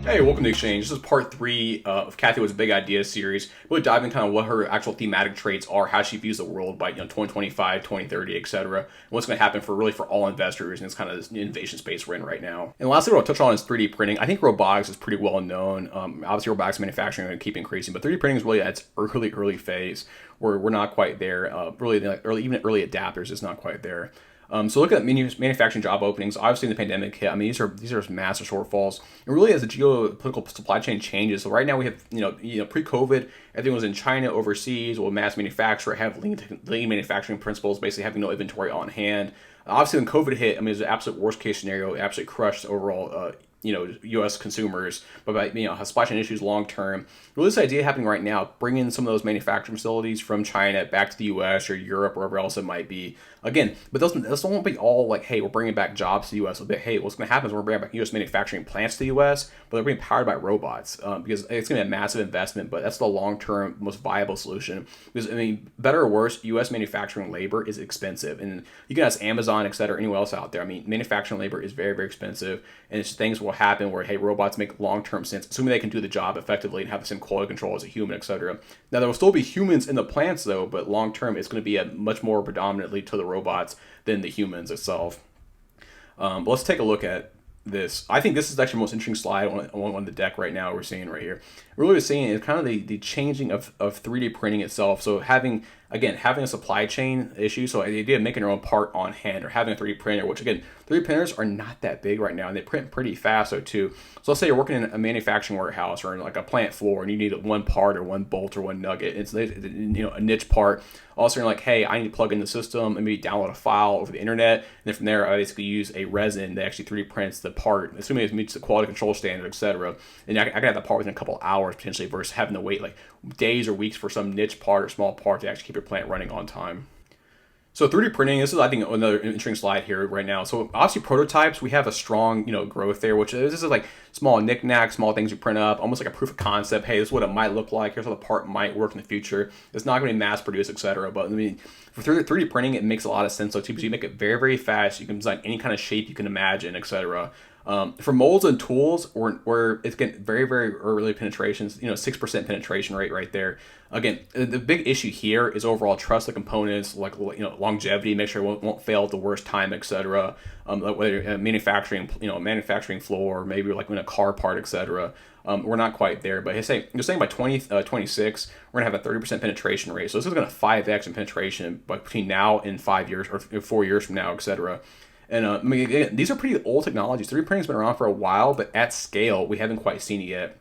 Hey, welcome to Exchange. This is part three of Cathie Wood's Big Ideas series. Really diving kind of what her actual thematic traits are, how she views the world by 2025, 2030, etc. And what's going to happen for all investors in this kind of this innovation space we're in right now. And lastly, what I'll touch on is 3D printing. I think robotics is pretty well known. Obviously, robotics manufacturing going to keep increasing, but 3D printing is really at its early phase where we're not quite there. Even early adapters is not quite there. So look at manufacturing job openings. Obviously, in the pandemic hit, I mean, these are massive shortfalls. And really, as the geopolitical supply chain changes, so right now we have pre-COVID, everything was in China, overseas, well, mass manufacture, have lean manufacturing principles, basically having no inventory on hand. Obviously, when COVID hit, I mean, it was an absolute worst case scenario. It absolutely crushed overall. U.S. consumers, but by supply chain issues long term. Really, this idea happening right now, bringing some of those manufacturing facilities from China back to the U.S. or Europe, or wherever else it might be. Again, but those won't be all like, hey, we're bringing back jobs to the U.S. Hey, what's going to happen is we're bringing back U.S. manufacturing plants to the U.S., but they're being powered by robots because it's going to be a massive investment, but that's the long term most viable solution. Because I mean, better or worse, U.S. manufacturing labor is expensive, and you can ask Amazon, et cetera, anyone else out there. I mean, manufacturing labor is very, very expensive, and things will happen where, hey, robots make long-term sense, assuming they can do the job effectively and have the same quality control as a human, etc. Now, there will still be humans in the plants, though, but long-term, it's going to be much more predominantly to the robots than the humans itself. But let's take a look at this. I think this is actually the most interesting slide on the deck right now we're seeing right here. Really we're seeing is kind of the changing of 3D printing itself. So having a supply chain issue, so the idea of making your own part on hand or having a 3D printer, which again, 3D printers are not that big right now and they print pretty fast though too. So let's say you're working in a manufacturing warehouse or in like a plant floor and you need one part or one bolt or one nugget. It's a niche part. Also, you're like, hey, I need to plug in the system and maybe download a file over the internet. And then from there, I basically use a resin that actually 3D prints the part, assuming it meets the quality control standard, etc. And I can have the part within a couple of hours potentially versus having to wait like days or weeks for some niche part or small part to actually keep your plant running on time. So 3D printing, this is, I think, another interesting slide here right now. So obviously prototypes, we have a strong, growth there, which this is like small knickknacks, small things you print up, almost like a proof of concept. Hey, this is what it might look like. Here's how the part might work in the future. It's not going to be mass produced, etc. But I mean, for 3D printing, it makes a lot of sense. So too, because you make it very, very fast. You can design any kind of shape you can imagine, etc. For molds and tools, where it's getting very, very early penetrations, 6% penetration rate right there. Again, the big issue here is overall trust the components, like longevity, make sure it won't fail at the worst time, etc. Like whether manufacturing floor, maybe like in a car part, etc. We're not quite there, but you're saying by 2026 we're gonna have a 30% penetration rate. So this is gonna 5x in penetration between now and 5 years or 4 years from now, etc. And I mean, again, these are pretty old technologies. 3D printing's been around for a while, but at scale, we haven't quite seen it yet.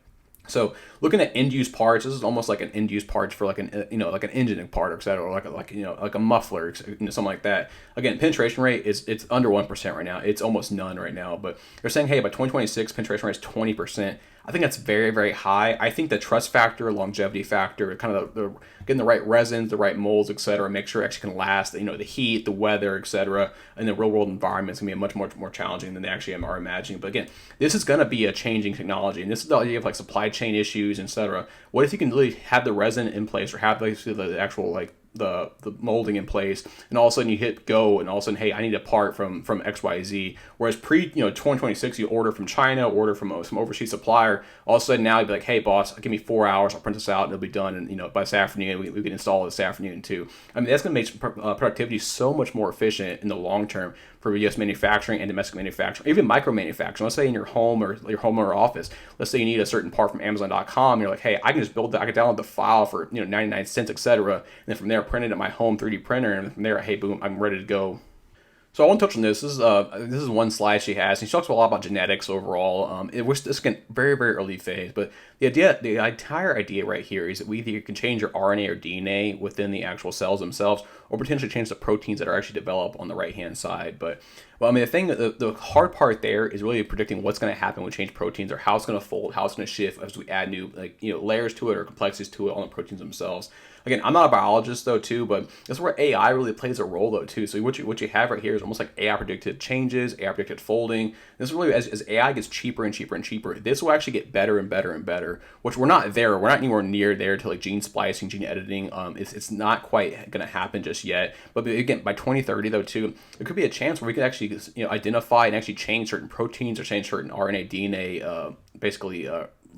So looking at end-use parts, this is almost like an end-use parts for like like an engine part, et cetera, or like a muffler, something like that. Again, penetration rate it's under 1% right now. It's almost none right now. But they're saying, hey, by 2026, penetration rate is 20%. I think that's very, very high. I think the trust factor, longevity factor, kind of the getting the right resins, the right molds, etc., make sure it actually can last. The heat, the weather, etc., in the real world environment is going to be much more challenging than they actually are imagining. But again, this is going to be a changing technology, and this is the idea of like supply chain issues, etc. What if you can really have the resin in place or have the actual like the molding in place, and all of a sudden you hit go, and all of a sudden, hey, I need a part from XYZ. Whereas pre 2026, you order from China, order from some overseas supplier. All of a sudden now you'd be like, hey boss, give me 4 hours, I'll print this out, and it'll be done, and by this afternoon we can install it this afternoon too. I mean, that's going to make productivity so much more efficient in the long term for U.S. manufacturing and domestic manufacturing, even micro manufacturing. Let's say in your home or office, let's say you need a certain part from Amazon.com. You're like, hey, I can just build that. I can download the file for 99 cents, etc. And then from there, print it at my home 3D printer, and from there, hey, boom, I'm ready to go. So I want to touch on this. This is one slide she has. And she talks a lot about genetics overall. This again very, very early phase, but the entire idea right here is that we either can change your RNA or DNA within the actual cells themselves, or potentially change the proteins that are actually developed on the right hand side. But I mean, the hard part there is really predicting what's going to happen when we change proteins, or how it's going to fold, how it's going to shift as we add new layers to it or complexities to it on the proteins themselves. Again, I'm not a biologist though too, but that's where AI really plays a role though too. So what you have right here is almost like AI predicted changes, AI predicted folding. This really, as AI gets cheaper and cheaper and cheaper, this will actually get better and better and better, which we're not there. We're not anywhere near there to like gene splicing, gene editing. It's not quite going to happen just yet. But again, by 2030 though too, there could be a chance where we could actually, identify and actually change certain proteins or change certain RNA, DNA, basically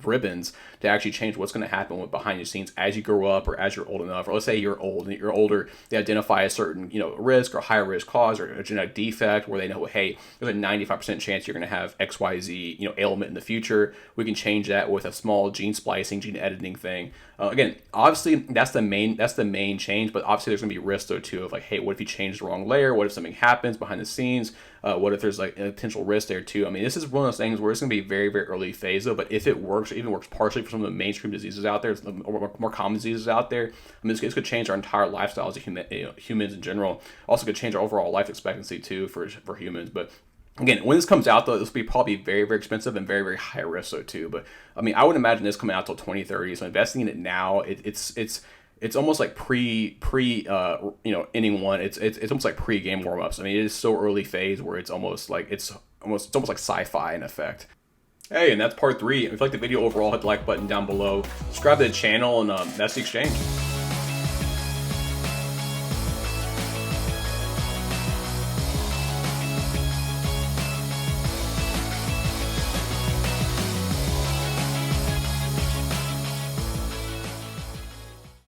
ribbons to actually change what's going to happen with behind the scenes as you grow up or as you're old enough. Or let's say you're old and you're older, they identify a certain risk or higher risk cause or a genetic defect where they know, hey, there's a 95% chance you're going to have XYZ ailment in the future. We can change that with a small gene splicing, gene editing thing. Again, obviously that's the main change, but obviously there's going to be risks though too of like, hey, what if you change the wrong layer? What if something happens behind the scenes? What if there's like a potential risk there too? I mean, this is one of those things where it's going to be very, very early phase though, but if it works, or even works partially for some of the mainstream diseases out there, or more common diseases out there, I mean, this could change our entire lifestyles as humans in general. Also could change our overall life expectancy too for humans. But again, when this comes out though, this will be probably very, very expensive and very, very high risk though too. But I mean, I wouldn't imagine this coming out till 2030. So investing in it now, it's almost like pre inning one. It's almost like pre game warm ups. I mean, it is so early phase where it's almost like like sci-fi in effect. Hey, and that's part 3. If you like the video overall, hit the like button down below. Subscribe to the channel, and that's the exchange.